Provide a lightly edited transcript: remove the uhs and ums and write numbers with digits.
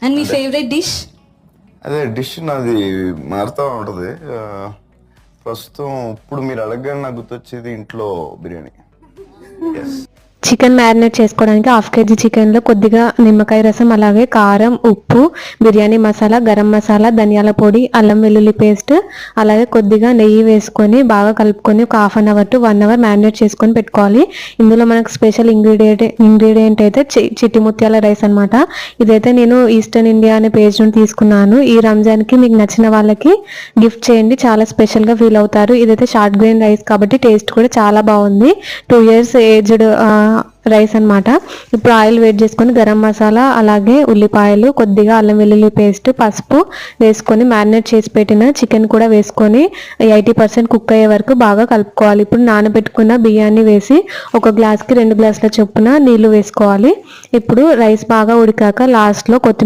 And me favourite dish? అదే dish నాది మారుతూ ఉంటుంది. ప్రస్తుతం ఇప్పుడు మీరు అడగగానే నాకు గుర్తొచ్చేది ఇంట్లో బిర్యానీ. ఎస్. చికెన్ మ్యారినేట్ చేసుకోవడానికి 1/2 kg చికెన్లో కొద్దిగా నిమ్మకాయ రసం, అలాగే కారం, ఉప్పు, బిర్యానీ మసాలా, గరం మసాలా, ధనియాల పొడి, అల్లం వెల్లుల్లి పేస్ట్, అలాగే కొద్దిగా నెయ్యి వేసుకొని బాగా కలుపుకొని ఒక 1/2 అవర్ టు 1 అవర్ మ్యారినేట్ చేసుకొని పెట్టుకోవాలి. ఇందులో మనకు స్పెషల్ ఇంగ్రీడియంట్ అయితే చిట్టి ముత్యాల రైస్ అనమాట. ఇదైతే నేను ఈస్టర్న్ ఇండియా అనే పేజ్ నుండి తీసుకున్నాను. ఈ రంజాన్కి మీకు నచ్చిన వాళ్ళకి గిఫ్ట్ చేయండి, చాలా స్పెషల్గా ఫీల్ అవుతారు. ఇదైతే షార్ట్ గ్రెయిన్ రైస్ కాబట్టి టేస్ట్ కూడా చాలా బాగుంది. 2 years ఏజ్డ్ రైస్ అనమాట. ఇప్పుడు ఆయిల్ వేడి చేసుకొని గరం మసాలా, అలాగే ఉల్లిపాయలు, కొద్దిగా అల్లం వెల్లుల్లి పేస్ట్, పసుపు వేసుకొని మ్యారినేట్ చేసి పెట్టిన చికెన్ కూడా వేసుకొని 80% కుక్ అయ్యే వరకు బాగా కలుపుకోవాలి. ఇప్పుడు నానబెట్టుకున్న బియ్యాన్ని వేసి 1 గ్లాస్కి 2 గ్లాసుల చొప్పున నీళ్లు వేసుకోవాలి. ఇప్పుడు రైస్ బాగా ఉడికాక లాస్ట్లో కొత్తిమీర